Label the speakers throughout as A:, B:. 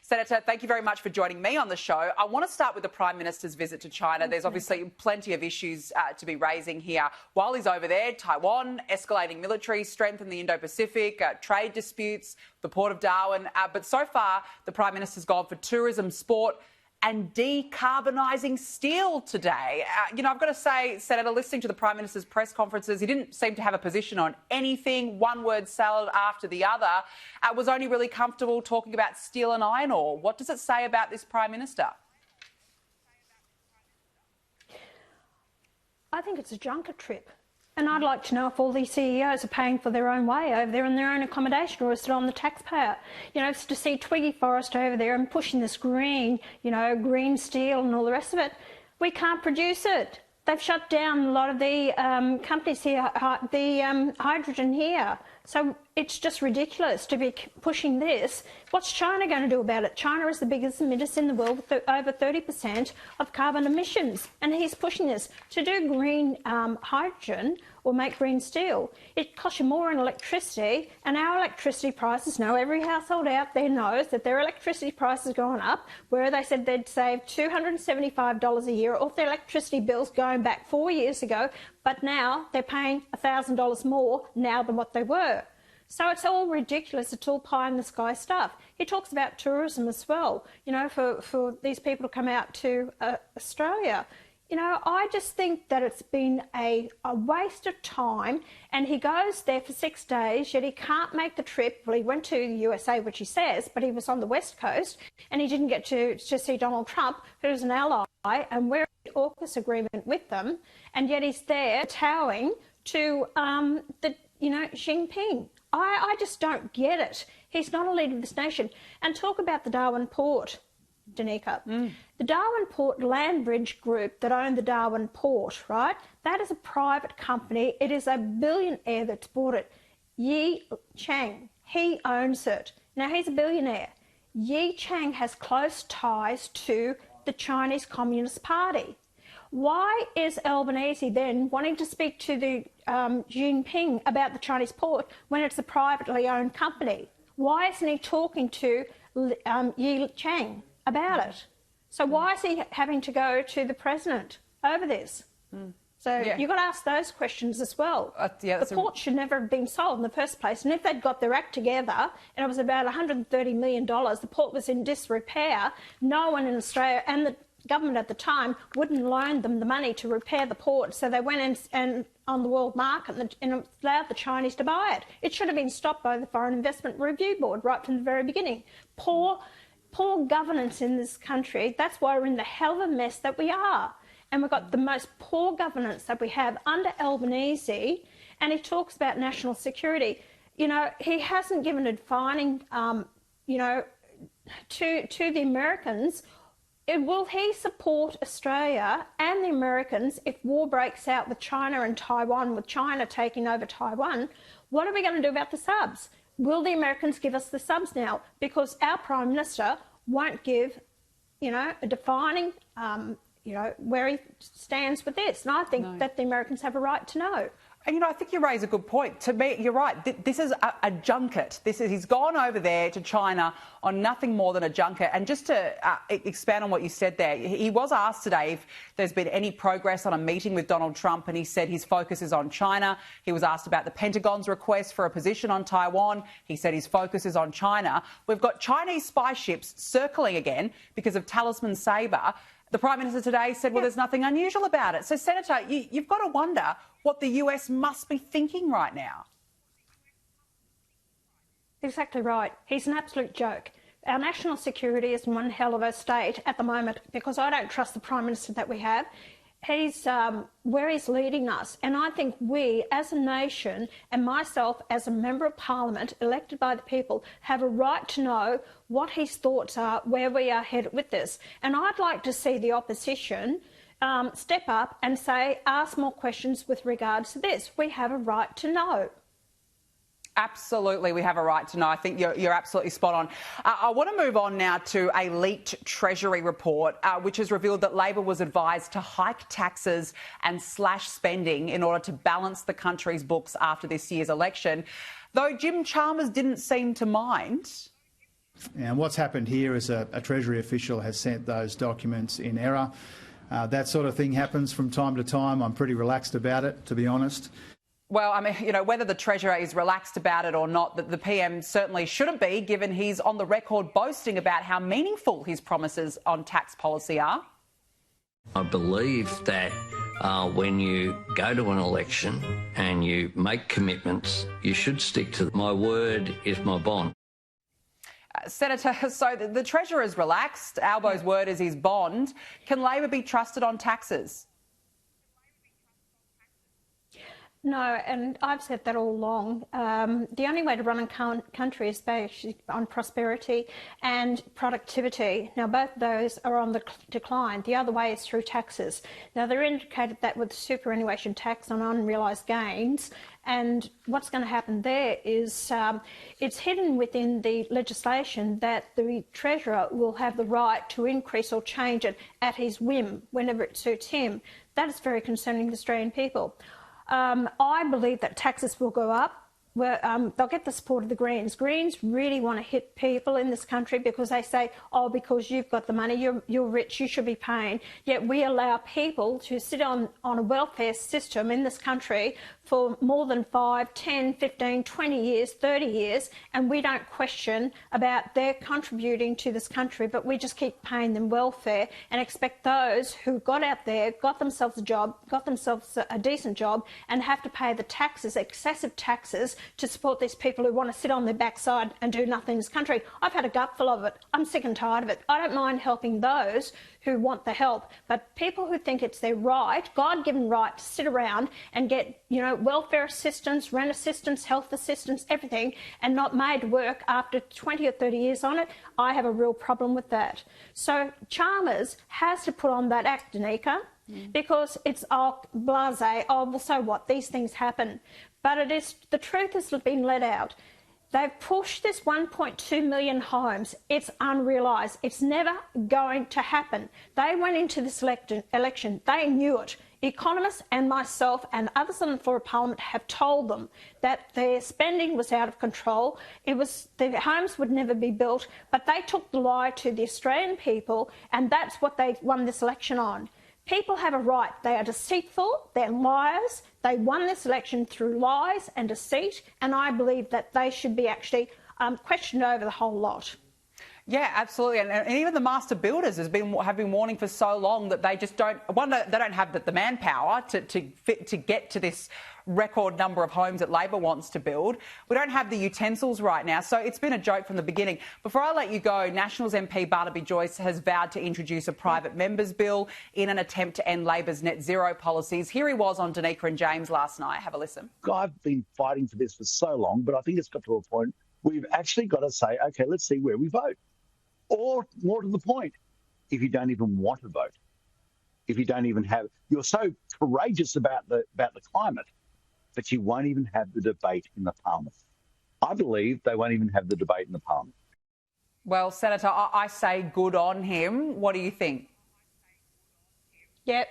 A: Senator, thank you very much for joining me on the show. I want to start with the Prime Minister's visit to China. There's obviously plenty of issues to be raising here. While he's over there, Taiwan, escalating military strength in the Indo-Pacific, trade disputes, the Port of Darwin. But so far, the Prime Minister's gone for tourism, sport and decarbonising steel today. I've got to say, Senator, listening to the Prime Minister's press conferences, he didn't seem to have a position on anything, one-word salad after the other. Was only really comfortable talking about steel and iron ore. What does it say about this Prime Minister?
B: I think it's a junket trip. And I'd like to know if all these CEOs are paying for their own way over there in their own accommodation, or is it on the taxpayer? It's to see Twiggy Forrest over there and pushing this green, green steel and all the rest of it. We can't produce it. They've shut down a lot of the companies here, the hydrogen here. So it's just ridiculous to be pushing this. What's China going to do about it? China is the biggest emitter in the world with over 30% of carbon emissions. And he's pushing this. To do green hydrogen or make green steel, it costs you more in electricity. And our electricity prices, now every household out there knows that their electricity prices have gone up, where they said they'd save $275 a year off their electricity bills going back 4 years ago. But now they're paying $1,000 more now than what they were. So it's all ridiculous. It's all pie in the sky stuff. He talks about tourism as well, for these people to come out to Australia. I just think that it's been a waste of time, and he goes there for 6 days, yet he can't make the trip. Well, he went to the USA, which he says, but he was on the West Coast, and he didn't get to see Donald Trump, who's an ally, and we're in an AUKUS agreement with them, and yet he's there towing to Xi Jinping. I just don't get it. He's not a leader of this nation. And talk about the Darwin port, Danica. The Darwin Port Land Bridge Group that owned the Darwin Port, right? That is a private company. It is a billionaire that's bought it. Yi Chang, he owns it. Now, he's a billionaire. Yi Chang has close ties to the Chinese Communist Party. Why is Albanese then wanting to speak to the Jinping about the Chinese port when it's a privately owned company? Why isn't he talking to Yi Chang about it? So why is he having to go to the president over this? So you've got to ask those questions as well. The port should never have been sold in the first place. And if they'd got their act together, and it was about $130 million, the port was in disrepair, no one in Australia and the government at the time wouldn't loan them the money to repair the port, so they went in and on the world market and allowed the Chinese to buy it. It should have been stopped by the Foreign Investment Review Board right from the very beginning. Poor governance in this country. That's why we're in the hell of a mess that we are. And we've got the most poor governance that we have under Albanese, and he talks about national security. He hasn't given a defining, to the Americans. Will he support Australia and the Americans if war breaks out with China and Taiwan, with China taking over Taiwan? What are we going to do about the subs? Will the Americans give us the subs now? Because our Prime Minister won't give, a defining, where he stands with this. And I think that the Americans have a right to know.
A: And, I think you raise a good point. To me, you're right. This is a junket. He's gone over there to China on nothing more than a junket. And just to expand on what you said there, he was asked today if there's been any progress on a meeting with Donald Trump, and he said his focus is on China. He was asked about the Pentagon's request for a position on Taiwan. He said his focus is on China. We've got Chinese spy ships circling again because of Talisman Sabre. The Prime Minister today said, well, there's nothing unusual about it. So, Senator, you've got to wonder what the US must be thinking right now.
B: Exactly right. He's an absolute joke. Our national security is in one hell of a state at the moment because I don't trust the Prime Minister that we have. He's where he's leading us. And I think we, as a nation, and myself as a Member of Parliament elected by the people, have a right to know what his thoughts are, where we are headed with this. And I'd like to see the opposition step up and say, ask more questions with regards to this. We have a right to know.
A: Absolutely, we have a right to know. I think you're absolutely spot on. I want to move on now to a leaked Treasury report, which has revealed that Labor was advised to hike taxes and slash spending in order to balance the country's books after this year's election. Though Jim Chalmers didn't seem to mind,
C: And what's happened here is a Treasury official has sent those documents in error. That sort of thing happens from time to time. I'm pretty relaxed about it, to be honest.
A: Well, I mean, you know, whether the Treasurer is relaxed about it or not, the PM certainly shouldn't be, given he's on the record boasting about how meaningful his promises on tax policy are.
D: I believe that when you go to an election and you make commitments, you should stick to my word is my bond.
A: Senator, so the Treasurer is relaxed. Albo's word is his bond. Can Labor be trusted on taxes?
B: No, and I've said that all along. The only way to run a country is based on prosperity and productivity. Now, both of those are on the decline. The other way is through taxes. Now, they're indicated that with the superannuation tax on unrealised gains, and what's going to happen there is it's hidden within the legislation that the Treasurer will have the right to increase or change it at his whim whenever it suits him. That is very concerning to Australian people. I believe that taxes will go up. They'll get the support of the Greens. Greens really want to hit people in this country because they say, oh, because you've got the money, you're rich, you should be paying. Yet we allow people to sit on a welfare system in this country for more than 5, 10, 15, 20 years, 30 years, and we don't question about their contributing to this country, but we just keep paying them welfare and expect those who got out there, got themselves a job, got themselves a decent job, and have to pay the taxes, excessive taxes, to support these people who want to sit on their backside and do nothing in this country. I've had a gutful of it. I'm sick and tired of it. I don't mind helping those who want the help, but people who think it's their right, God-given right, to sit around and get, you know, welfare assistance, rent assistance, health assistance, everything, and not made work after 20 or 30 years on it, I have a real problem with that. So Chalmers has to put on that act, Danica, because it's blasé, oh, well, so what, these things happen. But it is, the truth has been let out. They've pushed this 1.2 million homes. It's unrealised. It's never going to happen. They went into this election. They knew it. Economists and myself and others on the floor of Parliament have told them that their spending was out of control. The homes would never be built, but they took the lie to the Australian people, and that's what they won this election on. People have a right. They are deceitful, they're liars, they won this election through lies and deceit, and I believe that they should be actually questioned over the whole lot.
A: Yeah, absolutely, and even the master builders have been warning for so long that they just don't have the manpower to get to this record number of homes that Labor wants to build. We don't have the utensils right now, so it's been a joke from the beginning. Before I let you go, Nationals MP Barnaby Joyce has vowed to introduce a private members bill in an attempt to end Labor's net zero policies. Here he was on Danica and James last night. Have a listen.
E: I've been fighting for this for so long, but I think it's got to a point where we've actually got to say, OK, let's see where we vote. Or, more to the point, if you don't even want to vote, if you don't even have, you're so courageous about the climate, but you won't even have the debate in the Parliament. I believe they won't even have the debate in the Parliament.
A: Well, Senator, I say good on him. What do you think?
B: Yep.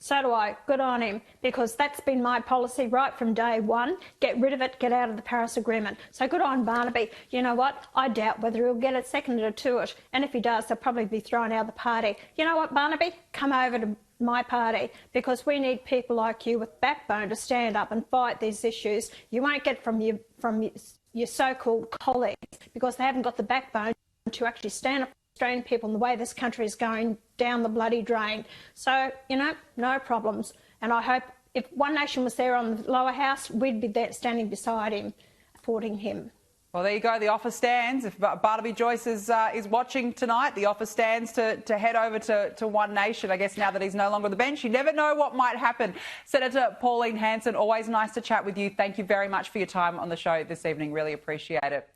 B: So do I. Good on him, because that's been my policy right from day one. Get rid of it, get out of the Paris Agreement. So good on Barnaby. You know what? I doubt whether he'll get it seconded to it. And if he does, they'll probably be thrown out of the party. You know what, Barnaby? Come over to my party, because we need people like you with backbone to stand up and fight these issues. You won't get from your so-called colleagues, because they haven't got the backbone to actually stand up for Australian people in the way this country is going down the bloody drain. So, you know, no problems. And I hope if One Nation was there on the lower house, we'd be there standing beside him, supporting him.
A: Well, there you go. The offer stands. If Barnaby Joyce is watching tonight, the offer stands to head over to One Nation. I guess now that he's no longer on the bench, you never know what might happen. Senator Pauline Hanson, always nice to chat with you. Thank you very much for your time on the show this evening. Really appreciate it.